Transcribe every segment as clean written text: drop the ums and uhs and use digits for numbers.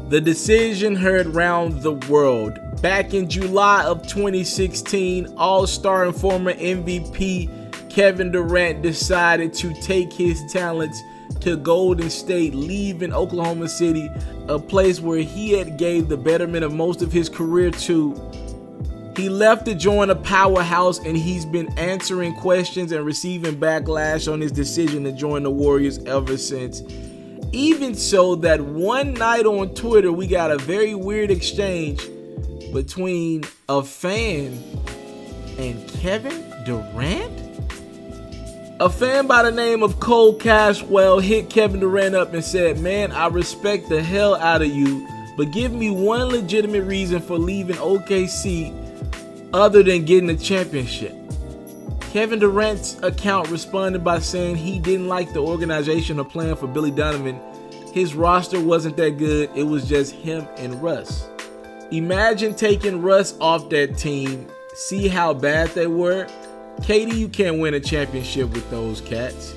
The decision heard round the world. Back in July of 2016, All-Star and former MVP Kevin Durant decided to take his talents to Golden State, leaving Oklahoma City, a place where he had gave the betterment of most of his career to. He left to join a powerhouse, and he's been answering questions and receiving backlash on his decision to join the Warriors ever since. Even so that one night on Twitter, we got a very weird exchange between a fan and Kevin Durant. A fan by the name of Cole Cashwell hit Kevin Durant up and said, "Man, I respect the hell out of you, but give me one legitimate reason for leaving OKC other than getting a championship." Kevin Durant's account responded by saying he didn't like the organizational plan for Billy Donovan. His roster wasn't that good. It was just him and Russ. Imagine taking Russ off that team. See how bad they were? KD, you can't win a championship with those cats.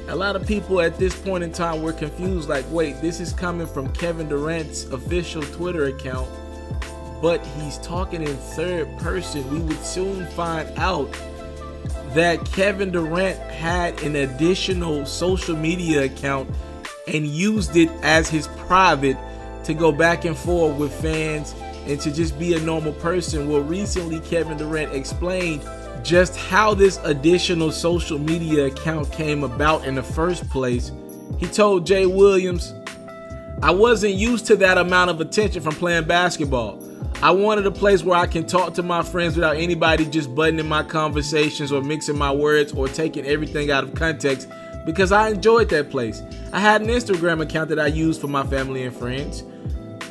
A lot of people at this point in time were confused, like, wait, this is coming from Kevin Durant's official Twitter account, but he's talking in third person. We would soon find out that Kevin Durant had an additional social media account and used it as his private to go back and forth with fans and to just be a normal person. Well, recently Kevin Durant explained just how this additional social media account came about in the first place. He told Jay Williams, "I wasn't used to that amount of attention from playing basketball. I wanted a place where I can talk to my friends without anybody just butting in my conversations or mixing my words or taking everything out of context, because I enjoyed that place. I had an Instagram account that I used for my family and friends.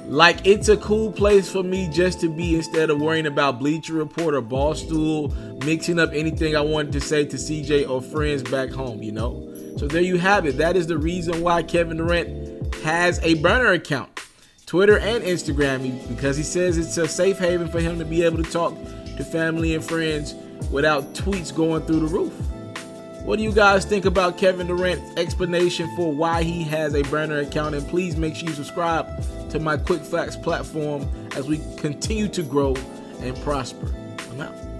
Like, it's a cool place for me just to be instead of worrying about Bleacher Report or Barstool, mixing up anything I wanted to say to CJ or friends back home, you know?" So there you have it. That is the reason why Kevin Durant has a burner account, Twitter and Instagram, because he says it's a safe haven for him to be able to talk to family and friends without tweets going through the roof. What do you guys think about Kevin Durant's explanation for why he has a burner account? And please make sure you subscribe to my Quick Facts platform as we continue to grow and prosper.